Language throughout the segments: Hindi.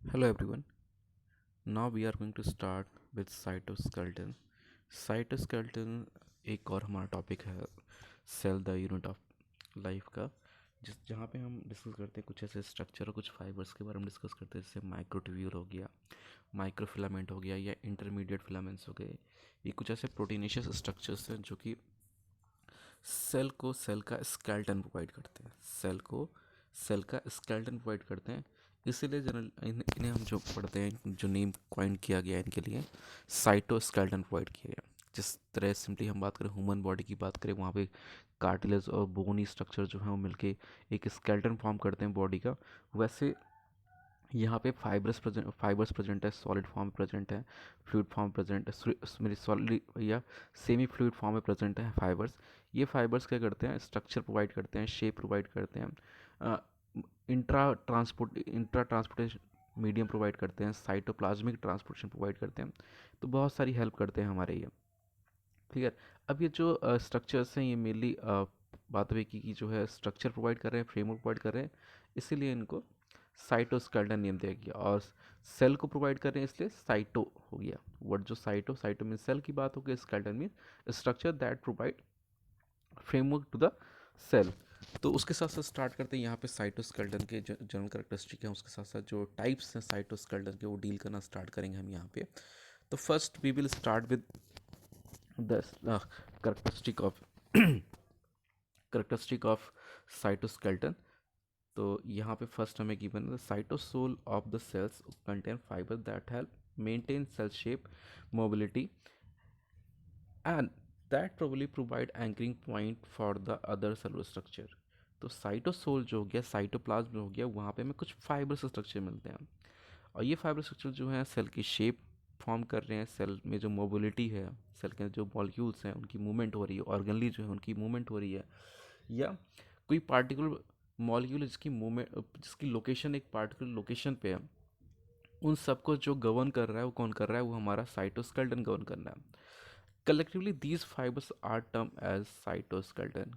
Hello everyone. Now we are going to start with cytoskeleton. Cytoskeleton एक और हमारा टॉपिक है cell the unit of life का, जिस जहाँ पे हम डिस्कस करते हैं कुछ ऐसे स्ट्रक्चर और कुछ फाइबर्स के बारे में डिस्कस करते हैं, जैसे माइक्रोट्यूब्यूल हो गया, माइक्रोफिलामेंट हो गया या इंटरमीडिएट फिलामेंट्स हो गए। ये कुछ ऐसे प्रोटीनेशियस स्ट्रक्चर्स हैं जो कि सेल को सेल का स्केल्टन प्रोवाइड करते हैं, सेल को सेल का स्केल्टन प्रोवाइड करते हैं। इसीलिए जनरल इन्हें हम जो पढ़ते हैं, जो नेम कॉइन किया गया है इनके लिए, साइटोस्केल्टन प्रोवाइड किया गया। जिस तरह सिंपली हम बात करें ह्यूमन बॉडी की बात करें, वहाँ पे कार्टिलेज और बोनी स्ट्रक्चर जो है वो मिलके एक स्केल्टन फॉर्म करते हैं बॉडी का, वैसे यहाँ पे फाइबर्स प्रेजेंट है, सॉलिड फॉर्म में प्रेजेंट है, फ्लूइड फॉर्म प्रेजेंट है, मेरी सॉलिड या सेमी फ्लूइड फॉर्म में प्रेजेंट है फाइबर्स। ये फाइबर्स क्या करते हैं, स्ट्रक्चर प्रोवाइड करते हैं, शेप प्रोवाइड करते हैं, इंट्रा ट्रांसपोर्टेशन मीडियम प्रोवाइड करते हैं, साइटोप्लाज्मिक ट्रांसपोर्टेशन प्रोवाइड करते हैं। तो बहुत सारी हेल्प करते हैं हमारे ये। ठीक है। अब ये जो स्ट्रक्चर्स हैं, ये मेनली बात हुई कि जो है स्ट्रक्चर प्रोवाइड कर रहे हैं, फ्रेमवर्क प्रोवाइड कर रहे हैं, इसीलिए इनको साइटोस्केल्टन नेम दिया गया। और सेल को प्रोवाइड कर रहे हैं इसलिए साइटो हो गया वर्ड। जो साइटो साइटो मीन सेल की बात हो गई, skeleton mean structure that provide framework to the cell. तो उसके साथ साथ स्टार्ट करते हैं यहाँ पे साइटोस्केल्टन के जनरल करेक्टरिस्टिक हैं, उसके साथ साथ जो टाइप्स हैं साइटोस्केल्टन के वो डील करना स्टार्ट करेंगे हम यहाँ पे। तो first we will start with the characteristic of characteristic of cytoskeleton. तो यहाँ पे फर्स्ट हमें गिवन है, cytosol of the cells contain fibre that help maintain cell shape, mobility and that probably provide anchoring point for the other cellular structure. तो साइटोसोल जो हो गया, साइटोप्लाज्म जो हो गया, वहाँ पे हमें कुछ फाइबर स्ट्रक्चर मिलते हैं। और ये फाइबर स्ट्रक्चर जो है सेल की शेप फॉर्म कर रहे हैं, सेल में जो मोबिलिटी है, सेल के जो मॉलिक्यूल्स हैं उनकी मूवमेंट हो रही है, ऑर्गनली जो है उनकी मूवमेंट हो रही है, या कोई पार्टिकुलर मॉलिक्यूल जिसकी मूवमेंट, जिसकी लोकेशन एक पार्टिकुलर लोकेशन पे है, उन सबको जो गवर्न कर रहा है वो कौन कर रहा है, वो हमारा साइटोस्केल्टन गवर्न कर रहा है। Collectively these fibres are term as cytoskeleton.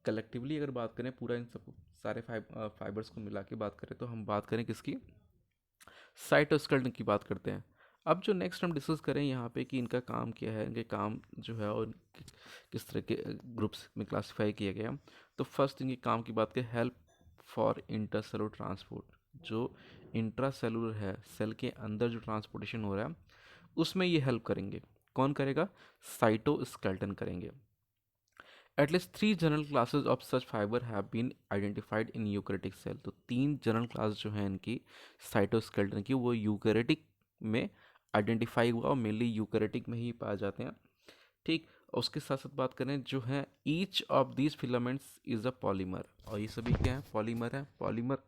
Collectively अगर बात करें पूरा इन सब सारे फाइबर्स को मिला के बात करें, तो हम बात करें किसकी, साइटोस्केल्टन की बात करते हैं। अब जो नेक्स्ट हम डिस्कस करें यहाँ पे कि इनका काम क्या है, इनके काम जो है और किस तरह के ग्रुप्स में क्लासिफाई किया गया। तो फर्स्ट इनके काम की बात करें, हेल्प फॉर इंटरसेलुलर ट्रांसपोर्ट। जो इंट्रा सेलुलर है, सेल के अंदर जो ट्रांसपोर्टेशन हो रहा है उसमें ये हेल्प करेंगे। कौन करेगा, साइटोस्केल्टन करेंगे। At least three general classes of such fibre have been identified in eukaryotic cell. तो तीन जनरल क्लास जो हैं इनकी साइटोस्केल्टन की, वो यूकैरियोटिक में आइडेंटिफाई हुआ और मेनली यूकैरियोटिक में ही पाए जाते हैं। ठीक। और उसके साथ साथ बात करें जो है, each of these filaments is a polymer. और ये सभी क्या है, पॉलीमर है। पॉलीमर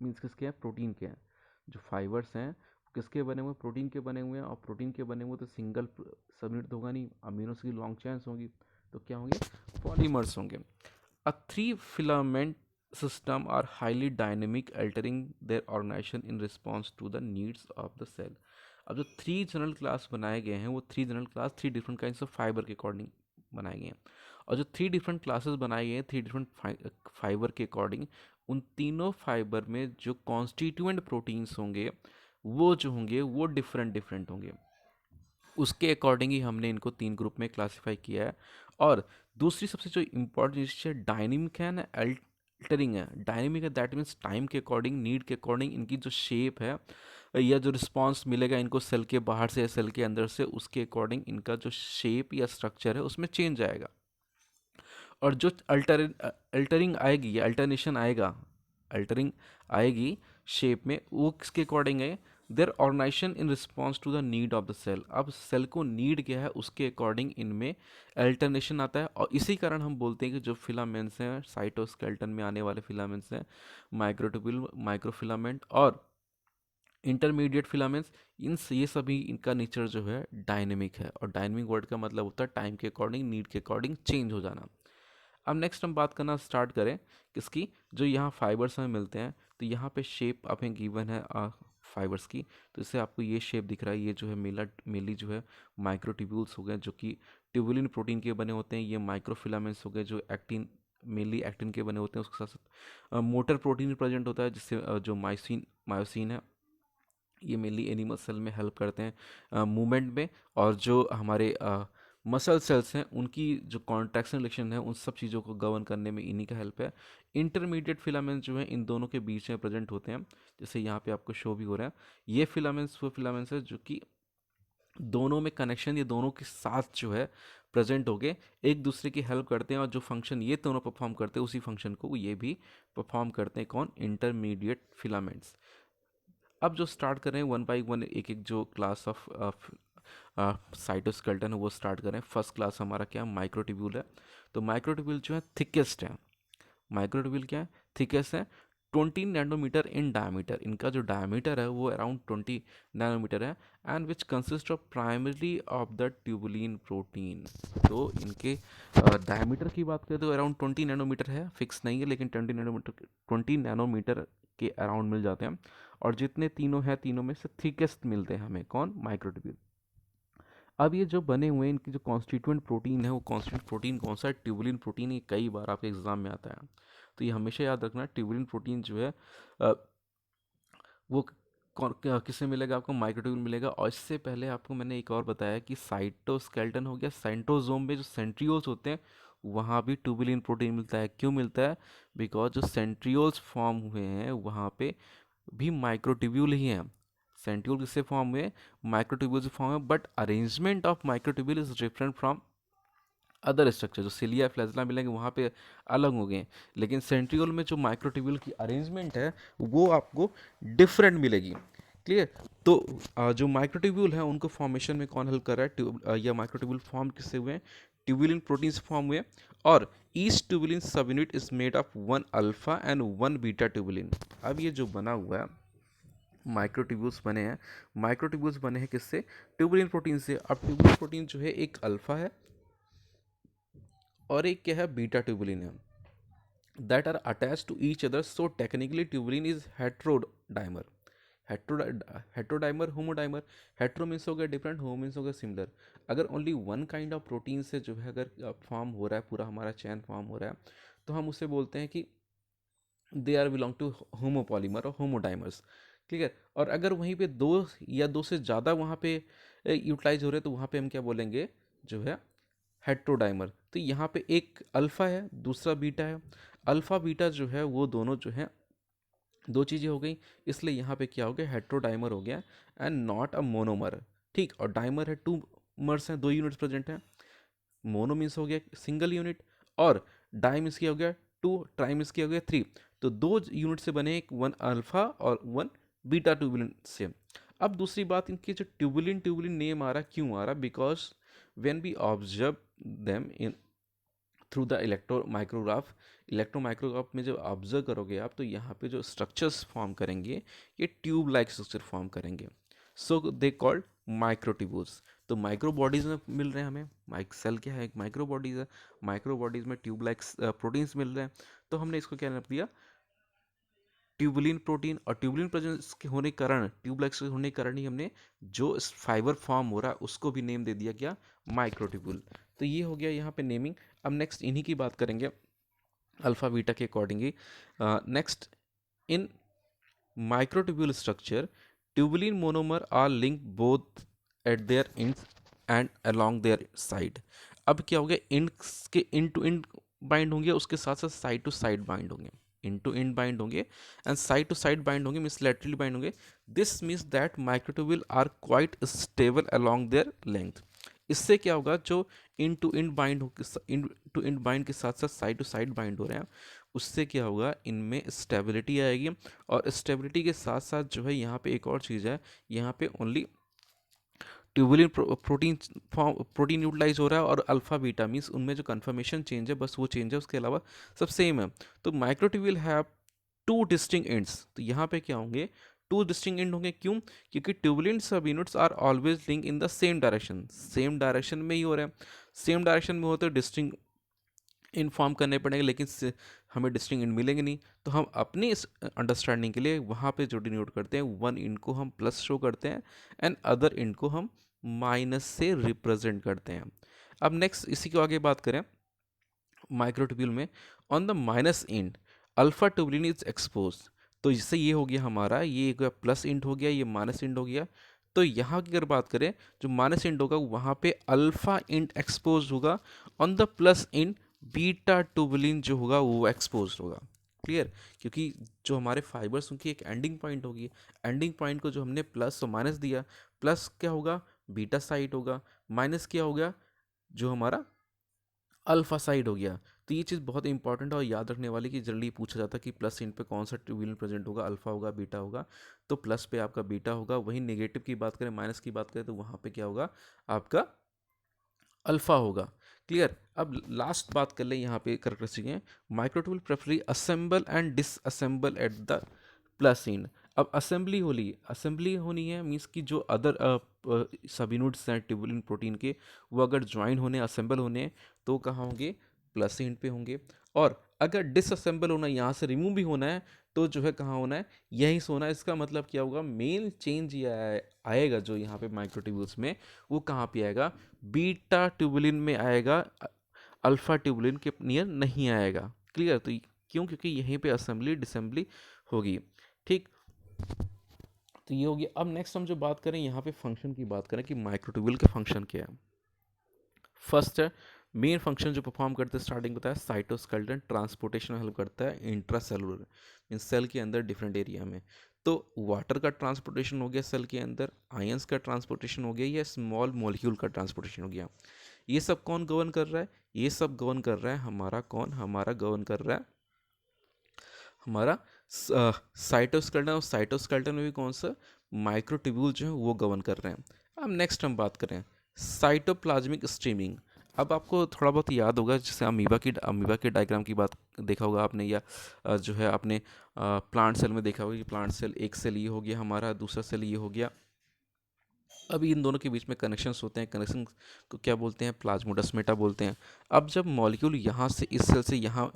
मीन्स किसके हैं, प्रोटीन के हैं। जो फाइबर्स हैं वो किसके बने हुए हैं, प्रोटीन के बने हुए हैं। और प्रोटीन के बने हुए तो सिंगल सबयूनिट होगा नहीं, अमीनोस की लॉन्ग चेन्स होंगी, तो क्या होंगे, पॉलीमर्स होंगे। A three filament system are highly dynamic, altering their organization in response to the needs of the cell. अब जो थ्री जनरल क्लास बनाए गए हैं, वो three general class three different kinds of fibre के अकॉर्डिंग बनाए गए हैं। और जो थ्री डिफरेंट क्लासेस बनाए गए हैं थ्री डिफरेंट फाइबर के अकॉर्डिंग, उन तीनों फाइबर में जो कॉन्स्टिट्यूएंट प्रोटीन्स होंगे वो जो होंगे वो डिफरेंट डिफरेंट होंगे। उसके अकॉर्डिंग ही हमने इनको तीन ग्रुप में क्लासिफाई किया है। और दूसरी सबसे जो इम्पोर्टेंट चीज़ है, डायनेमिक है ना, अल्टरिंग है। डायनेमिक है दैट मीन्स टाइम के अकॉर्डिंग, नीड के अकॉर्डिंग इनकी जो शेप है या जो रिस्पॉन्स मिलेगा इनको सेल के बाहर से या सेल के अंदर से, उसके अकॉर्डिंग इनका जो शेप या स्ट्रक्चर है उसमें चेंज आएगा। और जो अल्टरिंग आएगी या अल्टरनेशन आएगा, अल्टरिंग आएगी शेप में, वो किसके अकॉर्डिंग है, their organisation in response to the need of the cell. अब सेल को नीड क्या है उसके अकॉर्डिंग इनमें अल्टरनेशन आता है। और इसी कारण हम बोलते हैं कि जो फिलामेंट्स हैं साइटोस्केल्टन में आने वाले फिलामेंट्स हैं, माइक्रोट्यूब्यूल, माइक्रोफिलामेंट और इंटरमीडिएट फिलामेंट्स, ये सभी इनका नेचर जो है डायनेमिक है। और डायनेमिक वर्ड का मतलब होता है टाइम के अकॉर्डिंग, नीड के अकॉर्डिंग चेंज हो जाना। अब नेक्स्ट हम बात करना स्टार्ट करें किसकी, जो यहाँ फाइबर्स हमें मिलते हैं। तो यहाँ पे शेप आपने गिवन है फाइबर्स की। तो इससे आपको ये शेप दिख रहा है, ये जो है मेनली जो है माइक्रोट्यूब्यूल्स हो गए जो कि ट्यूबुलिन प्रोटीन के बने होते हैं। ये माइक्रोफिलामेंट्स हो गए जो मेनली एक्टिन के बने होते हैं। उसके साथ साथ मोटर प्रोटीन प्रेजेंट होता है, जिससे जो माइसिन मायोसिन है, ये मेनली एनिमल सेल में हेल्प करते हैं मूवमेंट में, और जो हमारे मसल सेल्स हैं उनकी जो कॉन्ट्रैक्शन रिलेक्शन है उन सब चीज़ों को गवर्न करने में इन्हीं का हेल्प है। इंटरमीडिएट फिलामेंट्स जो हैं इन दोनों के बीच में प्रेजेंट होते हैं, जैसे यहाँ पे आपको शो भी हो रहा है। ये फिलामेंट्स वो फिलामेंट्स है जो कि दोनों में कनेक्शन, ये दोनों के साथ जो है प्रेजेंट हो गए, एक दूसरे की हेल्प करते हैं, और जो फंक्शन ये दोनों परफॉर्म करते हैं उसी फंक्शन को ये भी परफॉर्म करते हैं। कौन? Intermediate filaments. अब जो स्टार्ट कर रहे हैं वन बाई वन, एक एक जो क्लास ऑफ साइटोस्केल्टन है वो स्टार्ट करें। फर्स्ट क्लास हमारा क्या है? माइक्रोट्यूब्यूल है। तो माइक्रोट्यूब्यूल जो है थिकेस्ट है। माइक्रोट्यूब्यूल क्या है? थिकेस्ट है। 20 नैनोमीटर इन डायमीटर, इनका जो डायमीटर है वो अराउंड 20 नैनोमीटर है। And which consist of primarily of the tubulin protein. तो इनके डायमीटर की बात करें तो अराउंड 20 नैनोमीटर है, फिक्स नहीं है, लेकिन 20 नैनोमीटर के अराउंड मिल जाते हैं। और जितने तीनों हैं तीनों में से थिकेस्ट मिलते हैं हमें, कौन? माइक्रोट्यूब्यूल। अब ये जो बने हुए हैं इनकी जो कॉन्स्टिट्यूएंट प्रोटीन है वो कॉन्स्टिट्यूएंट प्रोटीन कौन सा है? Tubulin protein. ये कई बार आपके एग्जाम में आता है, तो ये हमेशा याद रखना। ट्यूबुलिन प्रोटीन जो है अ, वो किससे मिलेगा आपको? माइक्रोट्यूबुल मिलेगा। और इससे पहले आपको मैंने एक और बताया कि साइटोस्केल्टन हो गया, सेंट्रोजोम में जो सेंट्रियोल्स होते हैं वहाँ भी ट्यूबुलिन प्रोटीन मिलता है। क्यों मिलता है? बिकॉज जो सेंट्रियोल्स फॉर्म हुए हैं वहाँ पे भी माइक्रोट्यूब्यूल ही हैं। सेंट्रियोल किससे फॉर्म हुए? माइक्रोट्यूब्यूल से फॉर्म है, but arrangement of microtubule is different from other structure. जो सिलिया फ्लैजला मिलेंगे वहाँ पे अलग हो गए, लेकिन सेंट्रियोल में जो माइक्रोट्यूब्यूल की अरेंजमेंट है वो आपको डिफरेंट मिलेगी। क्लियर? तो जो माइक्रोट्यूब्यूल है उनको फॉर्मेशन में कौन हेल्प कर रहा है? या माइक्रोट्यूब्यूल फॉर्म किससे हुए हैं? ट्यूबुलिन प्रोटीन से फॉर्म हुए। और ईच ट्यूबुलिन सब unit is made of 1 alpha and 1 beta tubulin. अब ये जो बना हुआ है माइक्रोट्यूब्यूल्स बने हैं, माइक्रोट्यूब्यूल्स बने हैं किससे? ट्यूबुलिन प्रोटीन से। अब ट्यूबुलिन प्रोटीन जो है एक अल्फा है और एक क्या है? बीटा ट्यूबुलिन है, that are attach to each other. So technically tubulin is heterodimer. Heterodimer, homodimer. Hetero means हो गया डिफरेंट, होमो मीन्स हो गया सिमिलर। अगर only one kind of protein से जो है अगर फॉर्म हो रहा है, पूरा हमारा चैन फॉर्म हो रहा है, तो हम उसे बोलते हैं कि they are belong to homopolymer और होमोडाइमर्स। ठीक है? और अगर वहीं पे दो या दो से ज़्यादा वहाँ पे यूटिलाइज हो रहे हैं तो वहाँ पे हम क्या बोलेंगे? जो है हेट्रोडाइमर। तो यहाँ पे एक अल्फ़ा है, दूसरा बीटा है। अल्फ़ा बीटा जो है वो दोनों जो है दो चीज़ें हो गई, इसलिए यहाँ पे क्या हो गया? हेट्रोडाइमर हो गया एंड नॉट अ मोनोमर। ठीक? और डाइमर है, टू मर्स हैं, दो यूनिट्स प्रेजेंट हैं। मोनो मीन्स हो गया सिंगल यूनिट, और डाई मीन्स क्या हो गया? टू। ट्राई मीन्स क्या हो गया? थ्री। तो दो यूनिट से बने एक, वन अल्फा और वन बीटा ट्यूबुलिन से। अब दूसरी बात, इनके जो ट्यूबुलिन ट्यूबुलिन नेम आ रहा, क्यों आ रहा? Because when we observe them in through the electro micrograph में जब ऑब्जर्व करोगे आप, तो यहाँ पे जो स्ट्रक्चर्स फॉर्म करेंगे ये ट्यूब लाइक स्ट्रक्चर फॉर्म करेंगे। सो दे कॉल्ड माइक्रोट्यूब्यूल्स। तो माइक्रो बॉडीज में मिल रहे हैं हमें। माइक सेल क्या है? एक माइक्रो बॉडीज है। माइक्रो बॉडीज में ट्यूब लाइक प्रोटीन्स मिल रहे हैं, तो हमने इसको क्या नाम दिया? Tubulin protein. और ट्यूबुलिन प्रेजेंस के होने के कारण, ट्यूब लाइक होने के कारण ही हमने जो फाइबर फॉर्म हो रहा है उसको भी नेम दे दिया क्या? माइक्रोट्यूब्यूल। तो ये हो गया यहाँ पे नेमिंग। अब नेक्स्ट इन्हीं की बात करेंगे अल्फा बीटा के accordingly. Next, in microtubule structure, tubulin monomer are linked both at their ends and along their side। अब क्या हो गया? इंड्स के इंड टू इंड बाइंड होंगे, उसके साथ साथ साइड टू साइड बाइंड होंगे। इंड टू इंड बाइंड होंगे and side to side bind होंगे, मीन्स लैटरली बाइंड होंगे। This means that microtubule are quite stable along their length. इससे क्या होगा? जो इन टू इंड बाइंड हो, इन टू इंड बाइंड के साथ साथ साइड टू साइड बाइंड हो रहे हैं, उससे क्या होगा? इनमें स्टेबिलिटी आएगी। और स्टेबिलिटी के साथ साथ जो है यहाँ पे एक और चीज़ है, यहाँ पे ओनली ट्यूबुलिन प्रोटीन यूटिलाइज हो रहा है, और अल्फा बीटा मीन्स उनमें जो कन्फर्मेशन चेंज है बस वो चेंज है, उसके अलावा सब सेम है। तो microtubule have two distinct ends. तो यहाँ पे क्या होंगे? टू डिस्टिंक्ट एंड होंगे। क्यों? क्योंकि tubulin subunits are always link in the same direction. Same direction में ही हो रहे हैं। सेम डायरेक्शन में होते डिस्टिंक्ट इन्फॉर्म करने पड़ेंगे, लेकिन हमें डिस्टिंक्ट इंड मिलेंगे नहीं। तो हम अपनी इस अंडरस्टैंडिंग के लिए वहाँ पे जो डिनोट करते हैं, वन इंड को हम प्लस शो करते हैं एंड अदर इंड को हम माइनस से रिप्रेजेंट करते हैं। अब नेक्स्ट इसी को आगे बात करें माइक्रोट्यूब्यूल में, on the minus end alpha tubulin is expose. तो इससे ये हो गया हमारा, ये एक प्लस इंट हो गया, ये माइनस इंट हो गया। तो यहाँ की अगर बात करें, जो माइनस इंट होगा वहाँ पे अल्फा इंट एक्सपोज होगा, on the plus int beta tubulin जो होगा वो एक्सपोज होगा। क्लियर? क्योंकि जो हमारे फाइबर्स उनकी एक एंडिंग पॉइंट होगी, एंडिंग पॉइंट को जो हमने प्लस और माइनस दिया, प्लस क्या होगा, बीटा साइड होगा, माइनस क्या होगा, जो हमारा अल्फा साइड हो गया। तो ये चीज़ बहुत इंपॉर्टेंट है और याद रखने वाली, कि जल्दी पूछा जाता है कि प्लस इंट पे कौन सा ट्यूबुलेंट प्रेजेंट होगा, अल्फा होगा, बीटा होगा। तो प्लस पे आपका बीटा होगा, वहीं नेगेटिव की बात करें, माइनस की बात करें, तो वहाँ पे क्या होगा, आपका अल्फा होगा। क्लियर? अब लास्ट बात कर लें यहाँ पे करेक्टरिस्टिक है, microtubule preferably assemble and disassemble at the plus end. अब असेंबली होनी है, मीन्स कि जो अदर सब यूनिट्स हैं ट्यूबुलिन प्रोटीन के, वो अगर ज्वाइन होने, असेंबल होने हैं, तो कहाँ होंगे, प्लस इंड पे होंगे। और अगर डिसअसेंबल होना, यहाँ से रिमूव भी होना है, तो जो है कहाँ होना है, यहीं से होना है। इसका मतलब क्या होगा, मेन चेंज ये आएगा जो यहाँ पे माइक्रोट्यूबुल्स में, वो कहाँ पे आएगा, बीटा ट्यूबुलिन में आएगा, अल्फा ट्यूबुलिन के नियर नहीं आएगा। क्लियर? तो क्यों? क्योंकि यहीं पे असेंबली डिसेंबली होगी। ठीक, तो ये होगी। अब नेक्स्ट हम जो बात करें यहाँ पे फंक्शन की बात करें कि माइक्रोट्यूबुल के फंक्शन क्या है। फर्स्ट है, मेन फंक्शन जो परफॉर्म करते हैं, स्टार्टिंग बताया, साइटोस्केलेटन ट्रांसपोर्टेशन में हेल्प करता है इंट्रासेलुलर, इन सेल के अंदर डिफरेंट एरिया में। तो वाटर का ट्रांसपोर्टेशन हो गया सेल के अंदर, आयंस का ट्रांसपोर्टेशन हो गया, या स्मॉल मॉलिक्यूल का ट्रांसपोर्टेशन हो गया। ये सब कौन गवर्न कर रहा है, ये सब गवर्न कर रहा है हमारा कौन, हमारा गवर्न कर रहा है हमारा साइटोस्केलेटन। और साइटोस्केलेटन में भी कौन सा, माइक्रोट्यूब्यूल जो है वो गवर्न कर रहे हैं। अब नेक्स्ट हम बात करें साइटोप्लाज्मिक स्ट्रीमिंग। अब आपको थोड़ा बहुत याद होगा, जैसे अमीबा के डायग्राम की बात देखा होगा आपने, या जो है आपने प्लांट सेल में देखा होगा कि प्लांट सेल, एक सेल ये हो गया हमारा, दूसरा सेल ये हो गया। अभी इन दोनों के बीच में कनेक्शंस होते हैं, कनेक्शन को क्या बोलते हैं, प्लाज्मोडेस्माटा बोलते हैं। अब जब मॉलिक्यूल यहाँ से इस सेल से यहाँ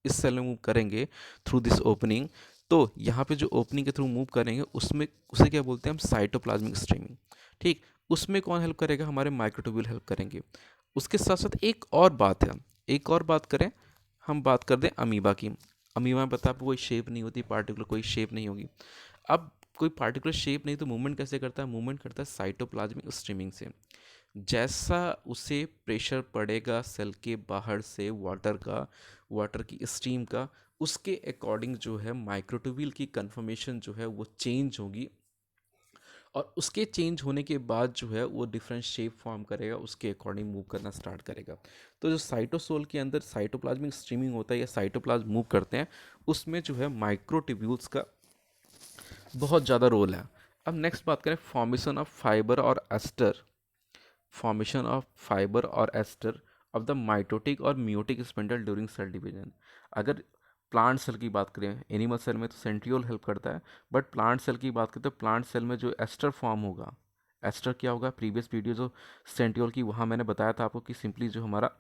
इस सेल में मूव करेंगे थ्रू दिस ओपनिंग, तो यहाँ पे जो ओपनिंग के थ्रू मूव करेंगे उसमें, उसे क्या बोलते हैं हम, साइटोप्लाज्मिक स्ट्रीमिंग। ठीक, उसमें कौन हेल्प करेगा, हमारे माइक्रोट्यूब्यूल हेल्प करेंगे। उसके साथ साथ एक और बात है, एक और बात करें, हम बात कर दें अमीबा की। अमीबा में पता है आपको, कोई शेप नहीं होती, पार्टिकुलर कोई शेप नहीं होगी। अब कोई पार्टिकुलर शेप नहीं, तो मूवमेंट कैसे करता है, मूवमेंट करता है साइटोप्लाज्मिक स्ट्रीमिंग से। जैसा उसे प्रेशर पड़ेगा सेल के बाहर से वाटर का, वाटर की स्टीम का, उसके अकॉर्डिंग जो है माइक्रोट्यूब्यूल की कन्फर्मेशन जो है वो चेंज होगी, और उसके चेंज होने के बाद जो है वो डिफरेंट शेप फॉर्म करेगा, उसके अकॉर्डिंग मूव करना स्टार्ट करेगा। तो जो साइटोसोल के अंदर साइटोप्लाज्मिक स्ट्रीमिंग होता है या साइटोप्लाज्म मूव करते हैं, उसमें जो है माइक्रोट्यूब्यूल्स का बहुत ज़्यादा रोल है। अब नेक्स्ट बात करें फॉर्मेशन ऑफ फाइबर और एस्टर, फॉर्मेशन ऑफ फाइबर और एस्टर ऑफ द माइटोटिक और meiotic spindle during cell division. अगर प्लांट सेल की बात करें, एनिमल सेल में तो सेंट्रियोल हेल्प करता है, बट प्लांट सेल की बात करें तो प्लांट सेल में जो एस्टर फॉर्म होगा, एस्टर क्या होगा, प्रीवियस वीडियो जो सेंट्रियोल की, वहाँ मैंने बताया था आपको कि सिंपली जो हमारा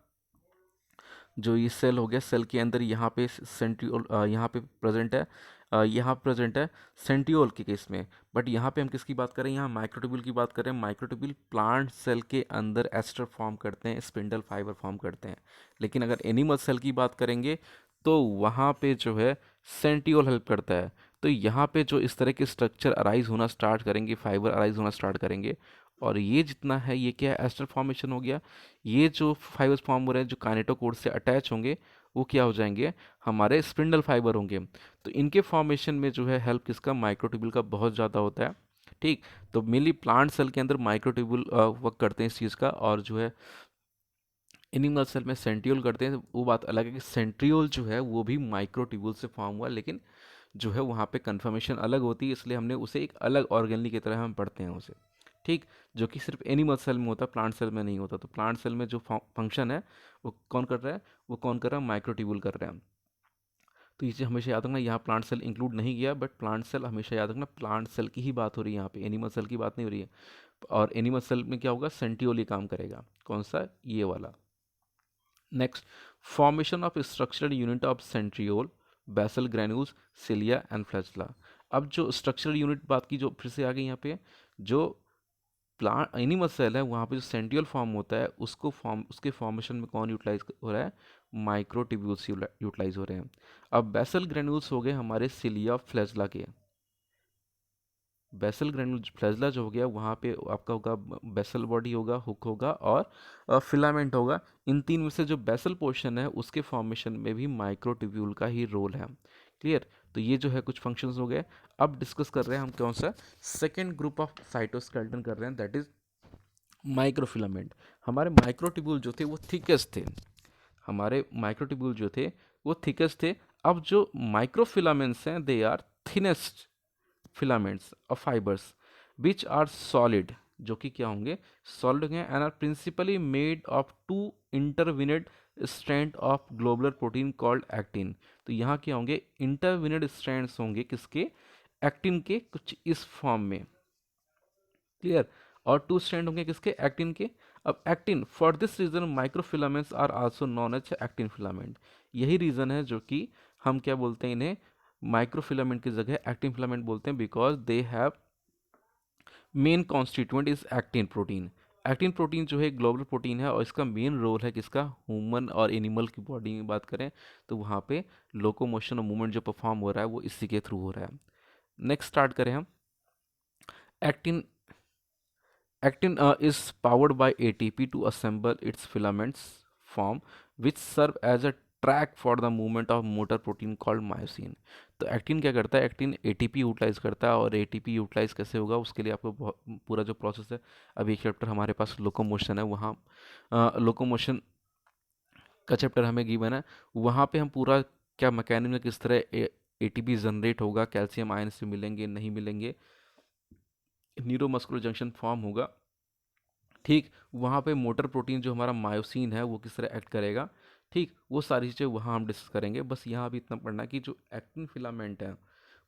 जो ये सेल हो गया, सेल के अंदर यहाँ पे सेंट्रियोल यहाँ पे प्रेजेंट है, यहाँ प्रेजेंट है सेंट्रियोल के केस में। बट यहाँ पे हम किसकी बात करें, यहाँ माइक्रोट्यूब्यूल की बात करें। माइक्रोट्यूब्यूल प्लांट सेल के अंदर एस्टर फॉर्म करते हैं, स्पिंडल फाइबर फॉर्म करते हैं। लेकिन अगर एनिमल सेल की बात करेंगे, तो वहाँ पे जो है सेंट्रियोल हेल्प करता है। तो यहाँ पे जो इस तरह के स्ट्रक्चर अराइज होना स्टार्ट करेंगे, फाइबर अराइज होना स्टार्ट करेंगे, और ये जितना है ये क्या है, एस्टर फॉर्मेशन हो गया। ये जो फाइबर्स फॉर्म हो रहे हैं जो काइनेटोकोर से अटैच होंगे, वो क्या हो जाएंगे, हमारे स्पिंडल फाइबर होंगे। तो इनके फॉर्मेशन में जो है हेल्प किसका, माइक्रोट्यूब्यूल का बहुत ज़्यादा होता है। ठीक, तो मेनली प्लांट सेल के अंदर माइक्रोट्यूब्यूल वर्क करते हैं इस चीज़ का, और जो है एनिमल सेल में सेंट्रियोल करते हैं। वो बात अलग है कि सेंट्रियोल जो है वो भी माइक्रोट्यूब्यूल से फॉर्म हुआ, लेकिन जो है वहाँ पे कन्फर्मेशन अलग होती है, इसलिए हमने उसे एक अलग ऑर्गेनली की तरह हम पढ़ते हैं उसे। ठीक, जो कि सिर्फ एनिमल सेल में होता है, प्लांट सेल में नहीं होता। तो प्लांट सेल में जो फंक्शन है वो कौन कर रहा है, वो कौन कर रहा है, माइक्रोट्यूब्यूल कर रहा है। तो इसे हमेशा याद रखना, यहाँ प्लांट सेल इंक्लूड नहीं किया, बट प्लांट सेल हमेशा याद रखना, प्लांट सेल की ही बात हो रही है यहाँ पे, एनिमल सेल की बात नहीं हो रही है। और एनिमल सेल में क्या होगा, सेंट्रियोल ही काम करेगा, कौन सा, ये वाला। Next, formation of structural unit of centriole, basal granules, cilia and flagella. अब जो स्ट्रक्चरल यूनिट बात की, जो फिर से आ गई यहाँ पे, जो प्लांट एनिमल सेल है वहाँ पे जो सेंट्रियोल फॉर्म होता है उसके फॉर्मेशन में कौन यूटिलाइज हो रहा है, माइक्रोट्यूब्यूल्स यूटिलाइज हो रहे हैं। अब बेसल ग्रेन्यूल्स हो गए हमारे सिलिया फ्लैजला के। बेसल ग्रेनुल फ्लैजला जो हो गया वहाँ पे आपका होगा बेसल बॉडी होगा, हुक होगा और फिलामेंट होगा। इन तीन में से जो बेसल पोर्शन है उसके फॉर्मेशन में भी माइक्रोट्यूब्यूल का ही रोल है। क्लियर। तो ये जो है कुछ फंक्शंस हो गए। अब डिस्कस कर रहे हैं हम कौन सा, सेकेंड ग्रुप ऑफ साइटोस्केलेटन कर रहे हैं, दैट इज माइक्रोफिलामेंट। हमारे माइक्रोट्यूब्यूल जो थे वो थिकेस्ट थे, हमारे माइक्रोट्यूब्यूल जो थे वो थिकेस्ट थे। अब जो माइक्रोफिलामेंट्स हैं they are thinnest filaments of fibres which are solid, जो कि क्या होंगे, सॉलिड होंगे, and are principally made of two intertwined strand of globular protein called actin. तो यहाँ क्या होंगे, इंटरविनेड स्ट्रैंड्स होंगे किसके, एक्टिन के, कुछ इस फॉर्म में। क्लियर। और टू स्ट्रैंड होंगे किसके, एक्टिन के। अब actin, for this reason microfilaments are also known as actin filament. यही रीजन है जो कि हम क्या बोलते हैं इन्हें, माइक्रोफिलामेंट की जगह एक्टिन फिलामेंट बोलते हैं, because they have main constituent is actin protein. Actin protein जो है ग्लोबल प्रोटीन है और इसका मेन रोल है किसका, ह्यूमन और एनिमल की बॉडी में बात करें तो वहाँ पे लोकोमोशन और मूवमेंट जो परफॉर्म हो रहा है वो इसी के थ्रू हो रहा है। नेक्स्ट स्टार्ट करें हम। Actin Actin is powered by ATP to assemble its filaments form, which serve as a track for the movement of motor protein called myosin। तो एक्टिन क्या करता है, एक्टिन एटीपी यूटिलाइज करता है, और एटीपी यूटिलाइज कैसे होगा उसके लिए आपको पूरा जो प्रोसेस है, अभी एक चैप्टर हमारे पास लोकोमोशन है, वहाँ लोकोमोशन का चैप्टर हमें गिवन है, वहाँ पे हम पूरा क्या मैकेनिज्म, किस तरह एटीपी जनरेट होगा, कैल्शियम आयन से मिलेंगे नहीं मिलेंगे, न्यूरोमस्कुलर जंक्शन फॉर्म होगा। ठीक, वहाँ पे मोटर प्रोटीन जो हमारा मायोसिन है वो किस तरह एक्ट करेगा। ठीक, वो सारी चीज़ें वहाँ हम डिस्कस करेंगे। बस यहाँ भी इतना पढ़ना कि जो एक्टिन फिलामेंट है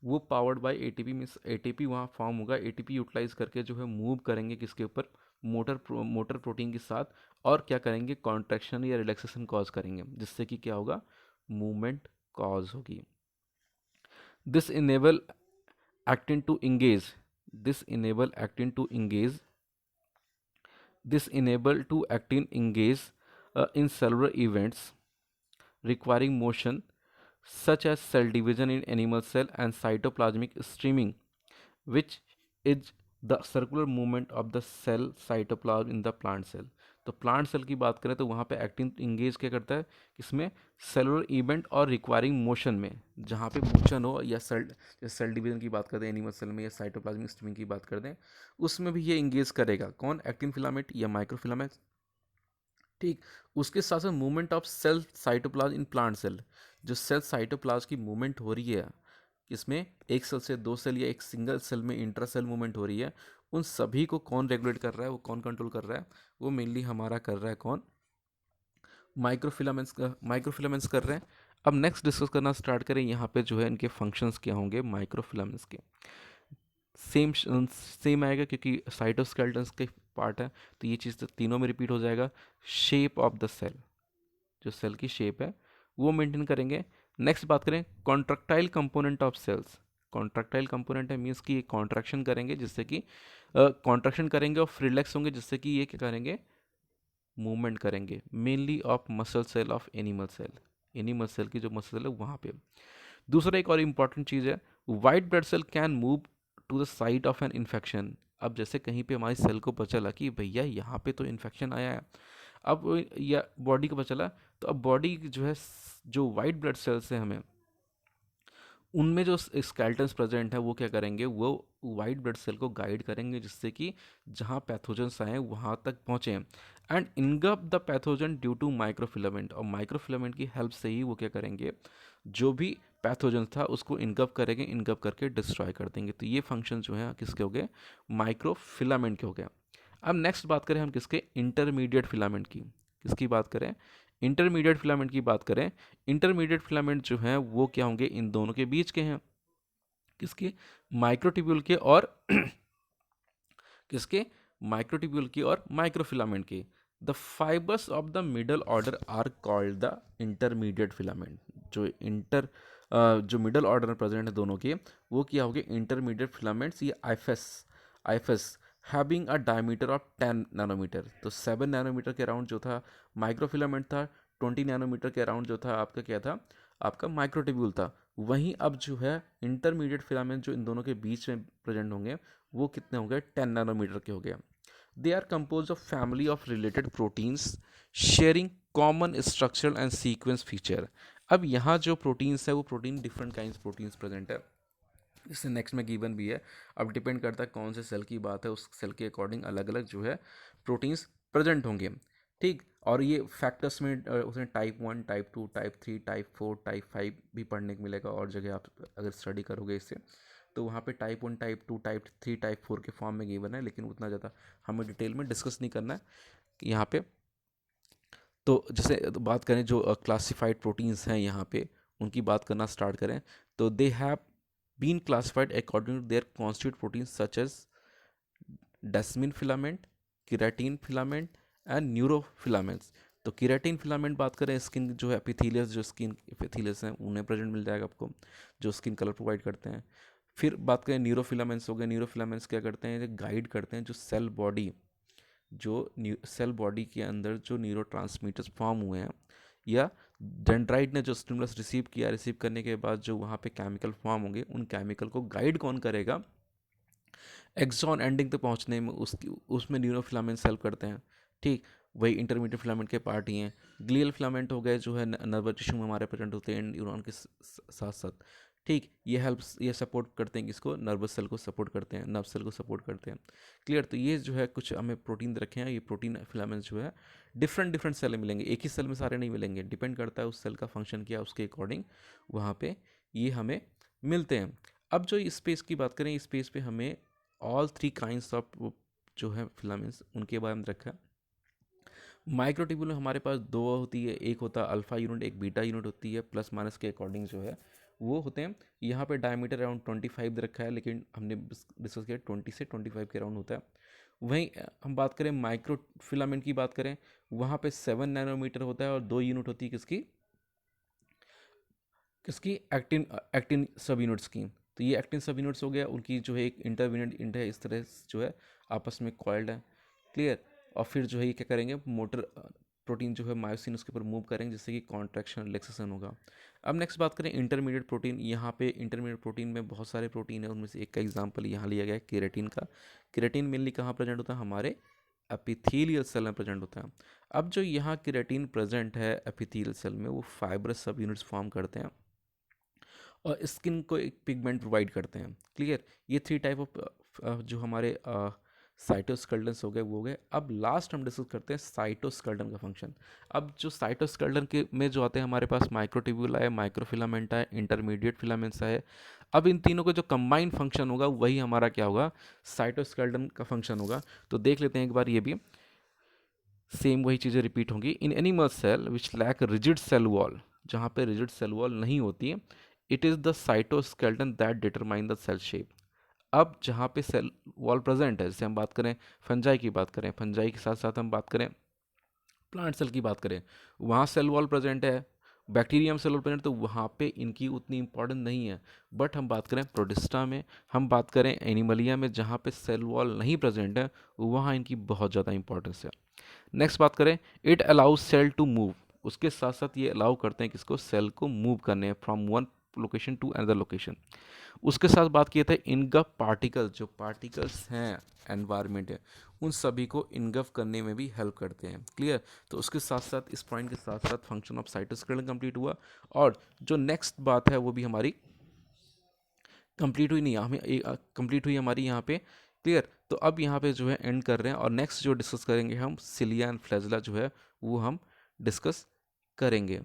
वो powered by ATP, means ATP वहाँ फॉर्म होगा, एटीपी यूटिलाइज करके जो है मूव करेंगे किसके ऊपर, मोटर प्रोटीन के साथ, और क्या करेंगे, कॉन्ट्रैक्शन या रिलैक्सेशन कॉज करेंगे, जिससे कि क्या होगा, मूवमेंट कॉज होगी। This enable actin to engage this enable actin to engage This enable to actin engage in cellular events requiring motion, such as cell division in animal cell and cytoplasmic streaming, which is the circular movement of the cell cytoplasm in the plant cell। तो प्लांट सेल की बात करें तो वहाँ पे एक्टिन इंगेज क्या करता है, इसमें सेलुलर इवेंट और रिक्वायरिंग मोशन में, जहाँ पे मोशन हो, या सेल डिवीजन की बात करते हैं एनिमल सेल में, या साइटोप्लाज्मिक स्ट्रीमिंग की बात करते हैं, उसमें भी ये इंगेज करेगा, कौन, एक्टिन फिलामेंट या माइक्रोफिलामेंट। ठीक, उसके साथ साथ movement of cell cytoplasm in plant cell, जो सेल साइटोप्लाज्म की मूवमेंट हो रही है, इसमें एक सेल से दो सेल या एक सिंगल सेल में इंट्रा सेल मूवमेंट हो रही है, उन सभी को कौन रेगुलेट कर रहा है, वो कौन कंट्रोल कर रहा है, वो मेनली हमारा कर रहा है कौन, माइक्रोफिलामेंट्स कर रहे हैं। अब नेक्स्ट डिस्कस करना स्टार्ट करें, यहाँ पे जो है इनके फंक्शंस क्या होंगे माइक्रोफिलामेंट्स के। सेम सेम आएगा क्योंकि साइटोस्केलेटन के पार्ट है, तो ये चीज़ तो तीनों में रिपीट हो जाएगा। शेप ऑफ द सेल, जो सेल की शेप है वो मेंटेन करेंगे। नेक्स्ट बात करें contractile component of cells. Contractile component है मीन्स कि ये कॉन्ट्रैक्शन करेंगे, जिससे कि कॉन्ट्रैक्शन करेंगे और रिलैक्स होंगे, जिससे कि ये क्या करेंगे, मूवमेंट करेंगे, mainly of muscle cell of animal cell. Animal cell की जो मसल सेल है वहाँ पे। दूसरा एक और इम्पॉर्टेंट चीज़ है, white blood cell can move to the site of an infection. अब जैसे कहीं पे हमारी सेल को पता चला कि भैया यहाँ पे तो इन्फेक्शन आया है, अब या बॉडी को पता चला, तो अब बॉडी जो है, जो वाइट ब्लड सेल्स हैं हमें, उनमें जो स्केलेटन्स प्रेजेंट है वो क्या करेंगे, वो वाइट ब्लड सेल को गाइड करेंगे, जिससे कि जहाँ पैथोजेंस आए वहाँ तक पहुँचे, and engulf the pathogen due to microfilament. और माइक्रोफिलामेंट की हेल्प से ही वो क्या करेंगे, जो भी पैथोजन था उसको इनगप करेंगे, इनगप करके डिस्ट्रॉय कर देंगे। तो ये फंक्शन जो है किसके हो गए, माइक्रोफिलामेंट के हो गए। अब नेक्स्ट बात करें हम किसके, इंटरमीडिएट फिलामेंट की। किसकी बात करें, इंटरमीडिएट फिलामेंट की बात करें। इंटरमीडिएट फिलामेंट जो हैं वो क्या होंगे, इन दोनों के बीच के हैं, किसके, माइक्रोट्यूब्यूल के और किसके, माइक्रोट्यूब्यूल के और माइक्रोफिलामेंट के। The fibres of the middle order are called the intermediate filament. जो मिडल ऑर्डर में प्रेजेंट है दोनों के, वो क्या हो गए, इंटरमीडिएट फिलामेंट्स, ये IFs IFs having a diameter of 10 nanometer. तो 7 नैनोमीटर के अराउंड जो था माइक्रोफिलामेंट था, 20 नैनोमीटर के अराउंड जो था आपका क्या था, आपका माइक्रोट्यूब्यूल था। वहीं अब जो है इंटरमीडिएट फिलामेंट जो इन दोनों के बीच में प्रेजेंट होंगे वो कितने होंगे, 10 नैनोमीटर के हो गए। They are compose of family of related proteins sharing common structural and sequence feature. अब यहाँ जो प्रोटीन्स है वो protein different kind proteins present है, इससे नेक्स्ट में गिवन भी है। अब डिपेंड करता है कौन से सेल की बात है, उस सेल के अकॉर्डिंग अलग अलग जो है प्रोटीन्स प्रेजेंट होंगे। ठीक, और ये फैक्टर्स में उसमें type 1, type 2, type 3, type 4, type 5 भी पढ़ने को मिलेगा, और जगह आप अगर स्टडी करोगे इससे तो वहाँ पे टाइप 1, टाइप 2, टाइप 3, टाइप 4 के फॉर्म में गिवन है, लेकिन उतना ज़्यादा हमें डिटेल में डिस्कस नहीं करना है यहाँ पे। तो जैसे बात करें जो क्लासिफाइड प्रोटीन्स हैं यहाँ पे, उनकी बात करना स्टार्ट करें तो they have been classified according to their constitute protein such as desmin filament, keratin filament and neurofilaments. तो केराटिन फिलामेंट बात करें, स्किन जो है एपिथेलियस, जो स्किन एपिथेलियस हैं उन्हें प्रेजेंट मिल जाएगा आपको, जो स्किन कलर प्रोवाइड करते हैं। फिर बात करें न्यूरोफिलामेंट्स हो गए, न्यूरोफिलामेंट्स क्या करते हैं, गाइड करते हैं जो सेल बॉडी, जो सेल बॉडी के अंदर जो न्यूरोट्रांसमीटर्स फॉर्म हुए हैं, या डेंड्राइट ने जो स्टिमुलस रिसीव किया, रिसीव करने के बाद जो वहाँ पे केमिकल फॉर्म होंगे, उन केमिकल को गाइड कौन करेगा, एक्सॉन एंडिंग तक पहुँचने में, उसकी उसमें न्यूरोफिलामेंट्स हेल्प करते हैं। ठीक, वही इंटरमीडिएट फिलामेंट के पार्ट ही हैं। ग्लियल फिलामेंट हो गए जो है नर्वस टिश्यू में हमारे प्रेजेंट होते हैं न्यूरॉन के साथ साथ। ठीक, ये हेल्प्स, ये सपोर्ट करते हैं किसको, नर्वस सेल को सपोर्ट करते हैं, नर्व सेल को सपोर्ट करते हैं। क्लियर, तो ये जो है कुछ हमें प्रोटीन रखे हैं, ये प्रोटीन फिलामेंट्स जो है डिफरेंट डिफरेंट सेल में मिलेंगे, एक ही सेल में सारे नहीं मिलेंगे, डिपेंड करता है उस सेल का फंक्शन क्या, उसके अकॉर्डिंग वहाँ पे ये हमें मिलते हैं। अब जो स्पेस की बात करें, स्पेस पे हमें ऑल 3 काइंड्स ऑफ जो है फिलामेंट्स उनके बारे में रखा है। माइक्रोट्यूब्यूल में हमारे पास दो होती है, एक होता है अल्फा यूनिट, एक बीटा यूनिट होती है, प्लस माइनस के अकॉर्डिंग जो है वो होते हैं। यहाँ पे डायमीटर अराउंड 25 दे रखा है, लेकिन हमने डिस्कस किया 20 से 25 के अराउंड होता है। वहीं हम बात करें माइक्रो फिलामेंट की बात करें, वहाँ पे 7 नैनोमीटर होता है, और दो यूनिट होती है किसकी, किसकी, एक्टिन, एक्टिन सब यूनिट्स की। तो ये एक्टिन सब यूनिट्स हो गया, उनकी जो है एक इंटरवीनियंट इंट है, इस तरह जो है आपस में कॉइल्ड है। क्लियर, और फिर जो है ये क्या करेंगे, मोटर प्रोटीन जो है मायोसिन उसके ऊपर मूव करेंगे, जिससे कि कॉन्ट्रैक्शन रिलैक्सेशन होगा। अब नेक्स्ट बात करें इंटरमीडिएट प्रोटीन। यहाँ पे इंटरमीडिएट प्रोटीन में बहुत सारे प्रोटीन है, उनमें से एक का एग्जांपल यहाँ लिया गया है केराटिन का। केराटिन मेनली कहाँ प्रेजेंट होता है, हमारे एपिथेलियल सेल में प्रेजेंट होता है। अब जो यहाँ केराटिन प्रेजेंट है एपिथेलियल सेल में, वो फाइब्रस सब यूनिट्स फॉर्म करते हैं और स्किन को एक पिगमेंट प्रोवाइड करते हैं। क्लियर, ये 3 टाइप ऑफ जो हमारे साइटोस्केलेटन्स हो गए वो हो गए। अब लास्ट हम डिस्कस करते हैं साइटोस्केलेटन का फंक्शन। अब जो साइटोस्केलेटन के में जो आते हैं हमारे पास, माइक्रोट्यूब्यूल आए, माइक्रोफिलामेंट आए, इंटरमीडिएट फिलामेंट्स आए। अब इन तीनों का जो कंबाइंड फंक्शन होगा वही हमारा क्या होगा, साइटोस्केलेटन का फंक्शन होगा। तो देख लेते हैं एक बार, ये भी सेम वही चीज़ें रिपीट होंगी। In animal cell which lack rigid cell wall, जहाँ पे रिजिड सेल वॉल नहीं होती है, it is the cytoskeleton that determine the cell shape. अब जहाँ पे सेल वॉल प्रेजेंट है, जैसे हम बात करें फंजाई की बात करें, फंजाई के साथ साथ हम बात करें प्लांट सेल की बात करें, वहाँ सेल वॉल प्रेजेंट है। बैक्टीरियम सेल वॉल प्रेजेंट, तो वहाँ पे इनकी उतनी इंपॉर्टेंस नहीं है। बट हम बात करें प्रोटिस्टा में, हम बात करें एनिमलिया में, जहाँ पे सेल वॉल नहीं प्रेजेंट है, वहाँ इनकी बहुत ज़्यादा इंपॉर्टेंस है। नेक्स्ट बात करें, it allows cell to move. उसके साथ साथ ये अलाउ करते हैं किसको, सेल को मूव करने, from one location to another location. उसके साथ बात किए थे इनगफ पार्टिकल्स, जो पार्टिकल्स हैं एनवायरनमेंट है, उन सभी को इनगफ करने में भी हेल्प करते हैं। क्लियर, तो उसके साथ साथ इस पॉइंट के साथ साथ फंक्शन ऑफ साइटोस्केलेटन कंप्लीट हुआ। और जो नेक्स्ट बात है वो भी हमारी कंप्लीट हुई नहीं, हमें कंप्लीट हुई हमारी यहाँ पे। क्लियर, तो अब यहाँ पे जो है एंड कर रहे हैं, और नेक्स्ट जो डिस्कस करेंगे हम सिलिया एंड फ्लैजेला जो है वो हम डिस्कस करेंगे।